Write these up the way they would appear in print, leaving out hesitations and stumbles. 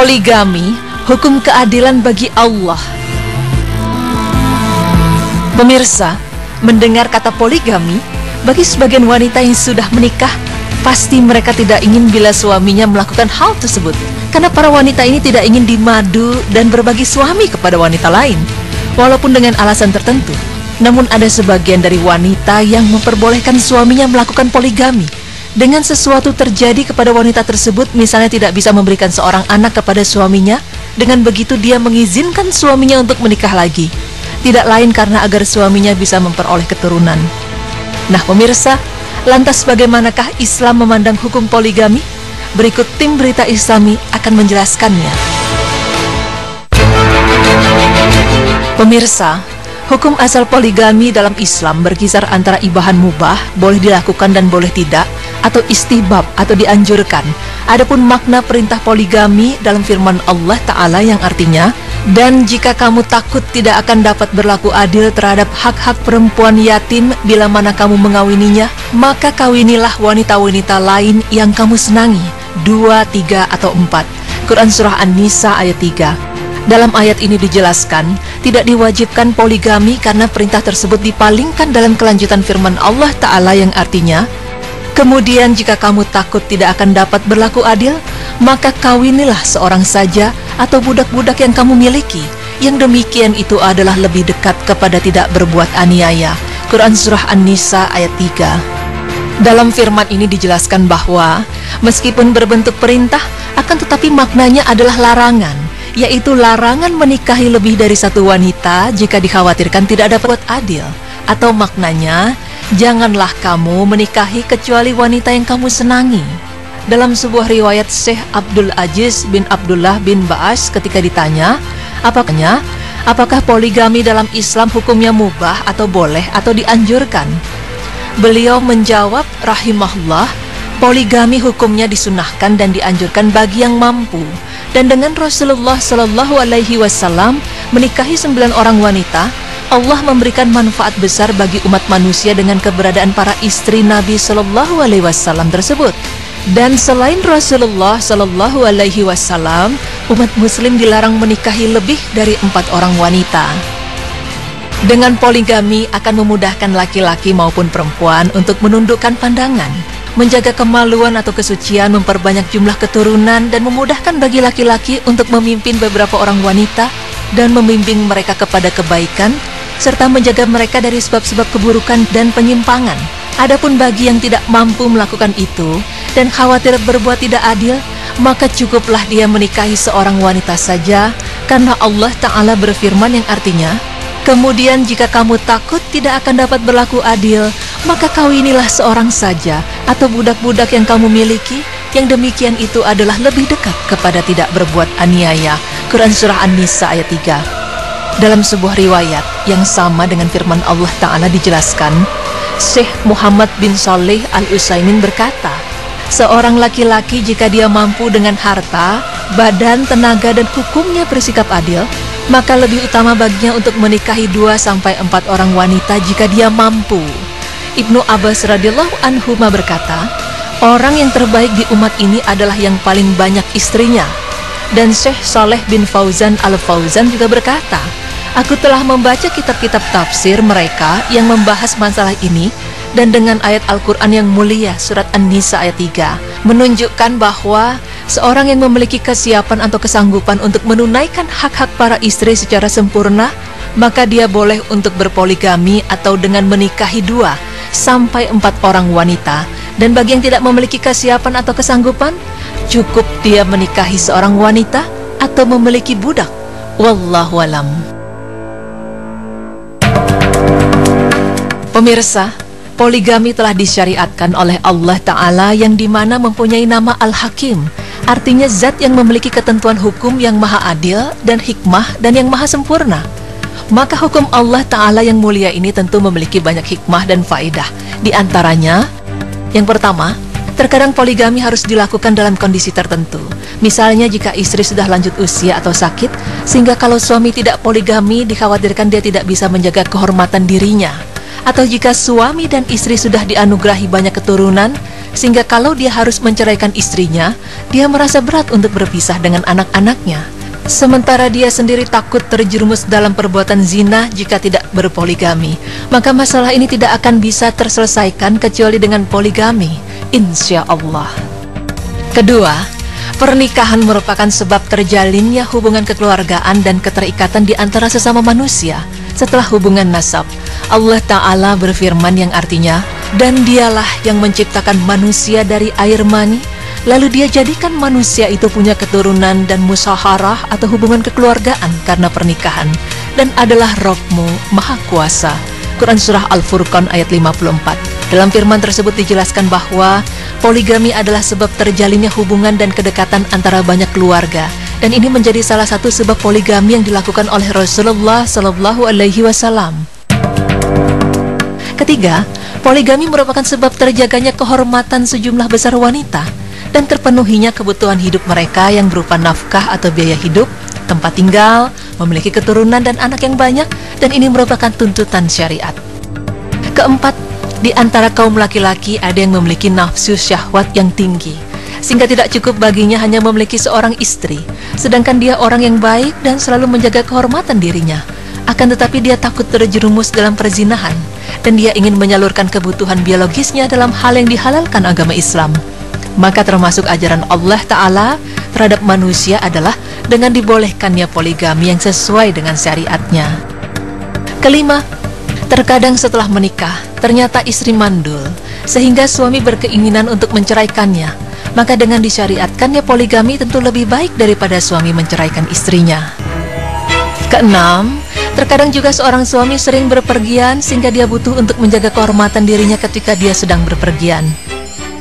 Poligami, hukum keadilan bagi Allah. Pemirsa, mendengar kata poligami, bagi sebagian wanita yang sudah menikah, pasti mereka tidak ingin bila suaminya melakukan hal tersebut. Karena para wanita ini tidak ingin dimadu dan berbagi suami kepada wanita lain, walaupun dengan alasan tertentu. Namun ada sebagian dari wanita yang memperbolehkan suaminya melakukan poligami. Dengan sesuatu terjadi kepada wanita tersebut, misalnya tidak bisa memberikan seorang anak kepada suaminya, dengan begitu dia mengizinkan suaminya untuk menikah lagi. Tidak lain karena agar suaminya bisa memperoleh keturunan. Nah pemirsa, lantas bagaimanakah Islam memandang hukum poligami? Berikut tim Berita Islami akan menjelaskannya. Pemirsa, hukum asal poligami dalam Islam berkisar antara ibahan mubah, boleh dilakukan dan boleh tidak, atau istihbab atau dianjurkan. Adapun makna perintah poligami dalam firman Allah Ta'ala yang artinya, dan jika kamu takut tidak akan dapat berlaku adil terhadap hak-hak perempuan yatim bila mana kamu mengawininya, maka kawinilah wanita-wanita lain yang kamu senangi. 2, 3, atau 4. Quran Surah An-Nisa ayat 3. Dalam ayat ini dijelaskan, tidak diwajibkan poligami karena perintah tersebut dipalingkan dalam kelanjutan firman Allah Ta'ala yang artinya, kemudian jika kamu takut tidak akan dapat berlaku adil, maka kawinilah seorang saja atau budak-budak yang kamu miliki. Yang demikian itu adalah lebih dekat kepada tidak berbuat aniaya. Quran Surah An-Nisa ayat 3. Dalam firman ini dijelaskan bahwa meskipun berbentuk perintah, akan tetapi maknanya adalah larangan, yaitu larangan menikahi lebih dari satu wanita jika dikhawatirkan tidak dapat adil. Atau maknanya, janganlah kamu menikahi kecuali wanita yang kamu senangi. Dalam sebuah riwayat Syekh Abdul Aziz bin Abdullah bin Ba'as ketika ditanya, apakah poligami dalam Islam hukumnya mubah atau boleh atau dianjurkan? Beliau menjawab, rahimahullah, poligami hukumnya disunahkan dan dianjurkan bagi yang mampu. Dan dengan Rasulullah Shallallahu Alaihi Wasallam menikahi 9 orang wanita, Allah memberikan manfaat besar bagi umat manusia dengan keberadaan para istri Nabi Shallallahu Alaihi Wasallam tersebut. Dan selain Rasulullah Shallallahu Alaihi Wasallam, umat Muslim dilarang menikahi lebih dari 4 orang wanita. Dengan poligami akan memudahkan laki-laki maupun perempuan untuk menundukkan pandangan, menjaga kemaluan atau kesucian, memperbanyak jumlah keturunan, dan memudahkan bagi laki-laki untuk memimpin beberapa orang wanita dan membimbing mereka kepada kebaikan, serta menjaga mereka dari sebab-sebab keburukan dan penyimpangan. Adapun bagi yang tidak mampu melakukan itu dan khawatir berbuat tidak adil, maka cukuplah dia menikahi seorang wanita saja, karena Allah Ta'ala berfirman yang artinya, kemudian jika kamu takut tidak akan dapat berlaku adil, maka kawinilah seorang saja atau budak-budak yang kamu miliki, yang demikian itu adalah lebih dekat kepada tidak berbuat aniaya. Quran Surah An-Nisa ayat 3. Dalam sebuah riwayat yang sama dengan firman Allah Ta'ala dijelaskan, Syekh Muhammad bin Saleh Al-Utsaimin berkata, seorang laki-laki jika dia mampu dengan harta, badan, tenaga, dan hukumnya bersikap adil, maka lebih utama baginya untuk menikahi 2-4 orang wanita jika dia mampu. Ibnu Abbas radhiyallahu anhu berkata, orang yang terbaik di umat ini adalah yang paling banyak istrinya. Dan Syekh Saleh bin Fauzan Al-Fauzan juga berkata, aku telah membaca kitab-kitab tafsir mereka yang membahas masalah ini, dan dengan ayat Al-Quran yang mulia surat An-Nisa ayat 3 menunjukkan bahwa seorang yang memiliki kesiapan atau kesanggupan untuk menunaikan hak-hak para istri secara sempurna, maka dia boleh untuk berpoligami atau dengan menikahi 2-4 orang wanita. Dan bagi yang tidak memiliki kesiapan atau kesanggupan, cukup dia menikahi seorang wanita atau memiliki budak. Wallahu alam. Pemirsa, poligami telah disyariatkan oleh Allah Ta'ala yang dimana mempunyai nama Al-Hakim, artinya zat yang memiliki ketentuan hukum yang maha adil dan hikmah dan yang maha sempurna. Maka hukum Allah Ta'ala yang mulia ini tentu memiliki banyak hikmah dan faedah. Di antaranya, yang pertama, terkadang poligami harus dilakukan dalam kondisi tertentu. Misalnya jika istri sudah lanjut usia atau sakit, sehingga kalau suami tidak poligami dikhawatirkan dia tidak bisa menjaga kehormatan dirinya. Atau jika suami dan istri sudah dianugerahi banyak keturunan, sehingga kalau dia harus menceraikan istrinya, dia merasa berat untuk berpisah dengan anak-anaknya. Sementara dia sendiri takut terjerumus dalam perbuatan zina jika tidak berpoligami, maka masalah ini tidak akan bisa terselesaikan kecuali dengan poligami, insya Allah. Kedua, pernikahan merupakan sebab terjalinnya hubungan kekeluargaan dan keterikatan di antara sesama manusia setelah hubungan nasab. Allah Ta'ala berfirman yang artinya, dan dialah yang menciptakan manusia dari air mani, lalu dia jadikan manusia itu punya keturunan dan musyawarah atau hubungan kekeluargaan karena pernikahan, dan adalah Rabb-mu Maha Kuasa. Quran Surah Al-Furqan ayat 54. Dalam firman tersebut dijelaskan bahwa poligami adalah sebab terjalinnya hubungan dan kedekatan antara banyak keluarga, dan ini menjadi salah satu sebab poligami yang dilakukan oleh Rasulullah Sallallahu Alaihi Wasallam. Ketiga, poligami merupakan sebab terjaganya kehormatan sejumlah besar wanita dan terpenuhinya kebutuhan hidup mereka yang berupa nafkah atau biaya hidup, tempat tinggal, memiliki keturunan dan anak yang banyak, dan ini merupakan tuntutan syariat. Keempat, di antara kaum laki-laki ada yang memiliki nafsu syahwat yang tinggi, sehingga tidak cukup baginya hanya memiliki seorang istri, sedangkan dia orang yang baik dan selalu menjaga kehormatan dirinya. Akan tetapi dia takut terjerumus dalam perzinahan, dan dia ingin menyalurkan kebutuhan biologisnya dalam hal yang dihalalkan agama Islam. Maka termasuk ajaran Allah Ta'ala terhadap manusia adalah dengan dibolehkannya poligami yang sesuai dengan syariatnya. Kelima, terkadang setelah menikah, ternyata istri mandul, sehingga suami berkeinginan untuk menceraikannya. Maka dengan disyariatkannya poligami tentu lebih baik daripada suami menceraikan istrinya. Keenam, terkadang juga seorang suami sering berpergian sehingga dia butuh untuk menjaga kehormatan dirinya ketika dia sedang berpergian.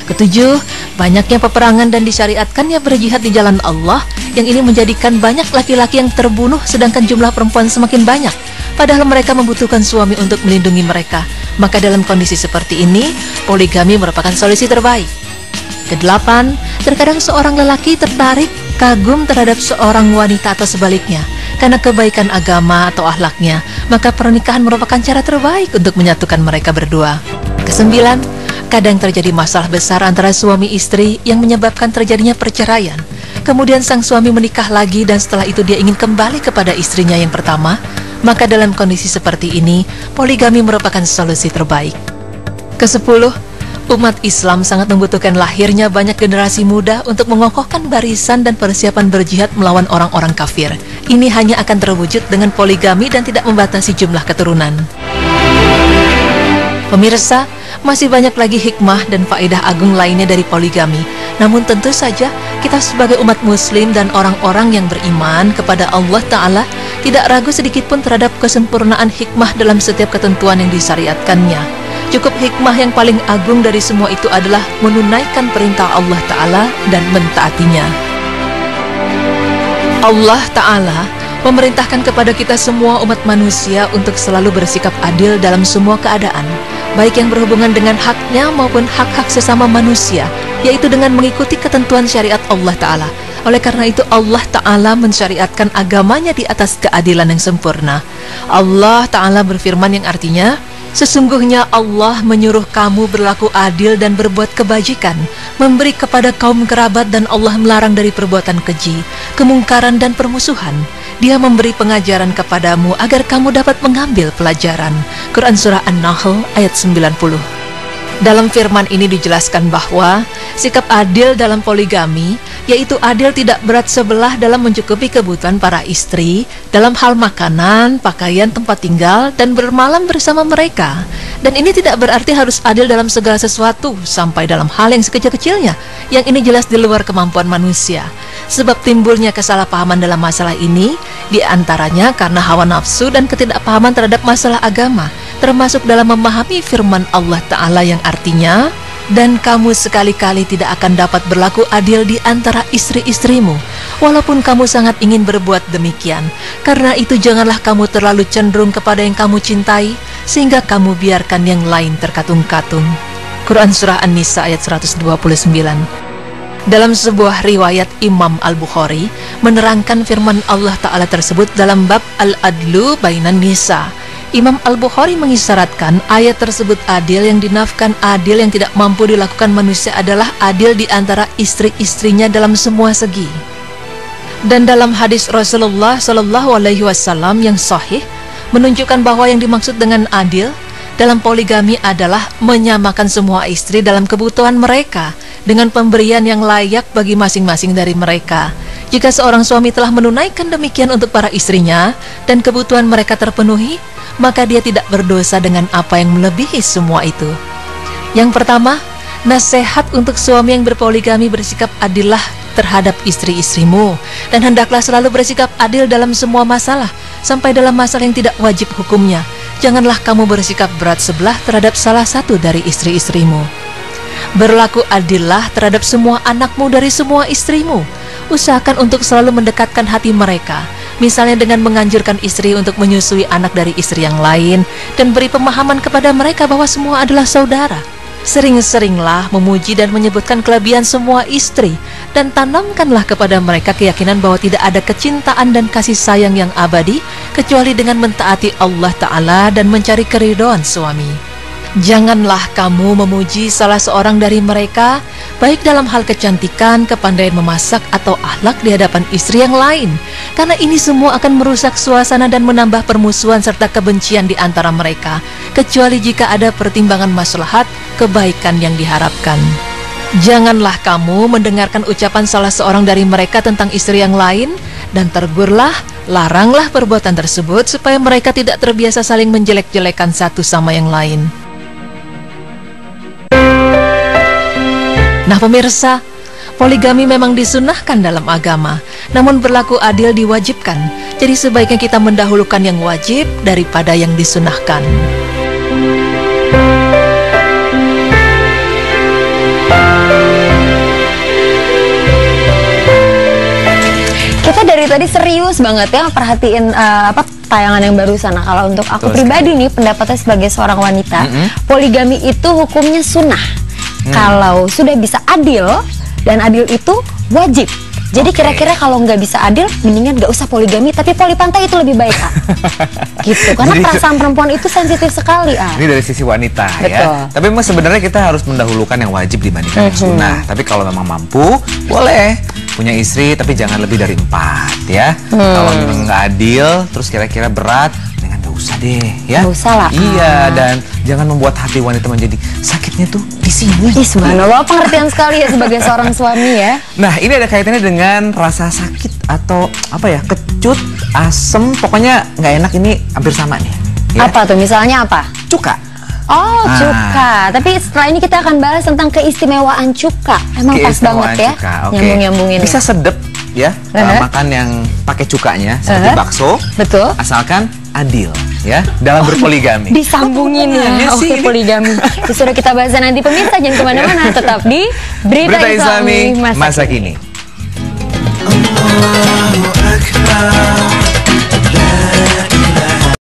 Ketujuh, banyaknya peperangan dan disyariatkannya berjihad di jalan Allah, yang ini menjadikan banyak laki-laki yang terbunuh sedangkan jumlah perempuan semakin banyak, padahal mereka membutuhkan suami untuk melindungi mereka. Maka dalam kondisi seperti ini, poligami merupakan solusi terbaik. Kedelapan, terkadang seorang lelaki tertarik, kagum terhadap seorang wanita atau sebaliknya, karena kebaikan agama atau akhlaknya, maka pernikahan merupakan cara terbaik untuk menyatukan mereka berdua. Kesembilan, kadang terjadi masalah besar antara suami istri yang menyebabkan terjadinya perceraian. Kemudian sang suami menikah lagi dan setelah itu dia ingin kembali kepada istrinya yang pertama. Maka dalam kondisi seperti ini, poligami merupakan solusi terbaik. Kesepuluh, umat Islam sangat membutuhkan lahirnya banyak generasi muda untuk mengokohkan barisan dan persiapan berjihad melawan orang-orang kafir. Ini hanya akan terwujud dengan poligami dan tidak membatasi jumlah keturunan. Pemirsa, masih banyak lagi hikmah dan faedah agung lainnya dari poligami. Namun tentu saja kita sebagai umat muslim dan orang-orang yang beriman kepada Allah Ta'ala tidak ragu sedikit pun terhadap kesempurnaan hikmah dalam setiap ketentuan yang disyariatkannya. Cukup hikmah yang paling agung dari semua itu adalah menunaikan perintah Allah Ta'ala dan mentaatinya. Allah Ta'ala memerintahkan kepada kita semua umat manusia untuk selalu bersikap adil dalam semua keadaan, baik yang berhubungan dengan haknya maupun hak-hak sesama manusia, yaitu dengan mengikuti ketentuan syariat Allah Ta'ala. Oleh karena itu Allah Ta'ala mensyariatkan agamanya di atas keadilan yang sempurna. Allah Ta'ala berfirman yang artinya, sesungguhnya Allah menyuruh kamu berlaku adil dan berbuat kebajikan, memberi kepada kaum kerabat, dan Allah melarang dari perbuatan keji, kemungkaran dan permusuhan. Dia memberi pengajaran kepadamu agar kamu dapat mengambil pelajaran. Quran Surah An-Nahl ayat 90. Dalam firman ini dijelaskan bahwa sikap adil dalam poligami, yaitu adil tidak berat sebelah dalam mencukupi kebutuhan para istri dalam hal makanan, pakaian, tempat tinggal, dan bermalam bersama mereka. Dan ini tidak berarti harus adil dalam segala sesuatu, sampai dalam hal yang sekecil-kecilnya, yang ini jelas di luar kemampuan manusia. Sebab timbulnya kesalahpahaman dalam masalah ini, diantaranya karena hawa nafsu dan ketidakpahaman terhadap masalah agama, termasuk dalam memahami firman Allah Ta'ala yang artinya, dan kamu sekali-kali tidak akan dapat berlaku adil di antara istri-istrimu, walaupun kamu sangat ingin berbuat demikian. Karena itu janganlah kamu terlalu cenderung kepada yang kamu cintai, sehingga kamu biarkan yang lain terkatung-katung. Quran Surah An-Nisa ayat 129. Dalam sebuah riwayat Imam Al-Bukhari menerangkan firman Allah Ta'ala tersebut dalam bab Al-Adlu Bainan Nisa, Imam Al-Bukhari mengisyaratkan ayat tersebut adil, yang dinafkan adil yang tidak mampu dilakukan manusia adalah adil di antara istri-istrinya dalam semua segi. Dan dalam hadis Rasulullah SAW yang sahih menunjukkan bahwa yang dimaksud dengan adil dalam poligami adalah menyamakan semua istri dalam kebutuhan mereka dengan pemberian yang layak bagi masing-masing dari mereka. Jika seorang suami telah menunaikan demikian untuk para istrinya dan kebutuhan mereka terpenuhi, maka dia tidak berdosa dengan apa yang melebihi semua itu. Yang pertama, nasihat untuk suami yang berpoligami: bersikap adillah terhadap istri-istrimu, dan hendaklah selalu bersikap adil dalam semua masalah, sampai dalam masalah yang tidak wajib hukumnya. Janganlah kamu bersikap berat sebelah terhadap salah satu dari istri-istrimu. Berlaku adillah terhadap semua anakmu dari semua istrimu. Usahakan untuk selalu mendekatkan hati mereka, misalnya dengan menganjurkan istri untuk menyusui anak dari istri yang lain, dan beri pemahaman kepada mereka bahwa semua adalah saudara. Sering-seringlah memuji dan menyebutkan kelebihan semua istri, dan tanamkanlah kepada mereka keyakinan bahwa tidak ada kecintaan dan kasih sayang yang abadi kecuali dengan mentaati Allah Ta'ala dan mencari keridhaan suami. Janganlah kamu memuji salah seorang dari mereka, baik dalam hal kecantikan, kepandaian memasak, atau akhlak di hadapan istri yang lain, karena ini semua akan merusak suasana dan menambah permusuhan serta kebencian di antara mereka, kecuali jika ada pertimbangan maslahat kebaikan yang diharapkan. Janganlah kamu mendengarkan ucapan salah seorang dari mereka tentang istri yang lain, dan tegurlah, laranglah perbuatan tersebut supaya mereka tidak terbiasa saling menjelek-jelekan satu sama yang lain. Nah pemirsa, poligami memang disunahkan dalam agama, namun berlaku adil diwajibkan. Jadi sebaiknya kita mendahulukan yang wajib daripada yang disunahkan. Kita dari tadi serius banget ya perhatiin tayangan yang barusan. Nah, kalau untuk aku pribadi nih, pendapatnya sebagai seorang wanita, poligami itu hukumnya sunnah. Kalau sudah bisa adil, dan adil itu wajib. Jadi kira-kira kalau nggak bisa adil, mendingan nggak usah poligami, tapi poli pantai itu lebih baik, Kak. Gitu, karena jadi, perasaan perempuan itu sensitif sekali, Ini dari sisi wanita. Betul. Ya. Tapi memang sebenarnya kita harus mendahulukan yang wajib dibandingkan yang sunnah. Tapi kalau memang mampu, boleh punya istri, tapi jangan lebih dari 4 ya. Kalau memang nggak adil, terus kira-kira berat, nggak usah deh, ya. Nggak usah lah. Iya, dan jangan membuat hati wanita menjadi sakitnya tuh di sini. Subhanallah, pengertian sekali ya sebagai seorang suami ya. Nah, ini ada kaitannya dengan rasa sakit atau apa ya, kecut, asem, pokoknya nggak enak, ini hampir sama nih. Ya. Apa tuh? Misalnya apa? Cuka. Oh, cuka. Tapi setelah ini kita akan bahas tentang keistimewaan cuka. Emang pas banget ya, nyambung-nyambungin. Bisa sedep ya, makan yang pakai cukanya seperti bakso. Betul. Asalkan adil ya dalam berpoligami. Disambungin ya, oke, poligami. Sudah kita bahas nanti pemirsa, jangan kemana-mana, tetap di Berita Islami Masa Kini.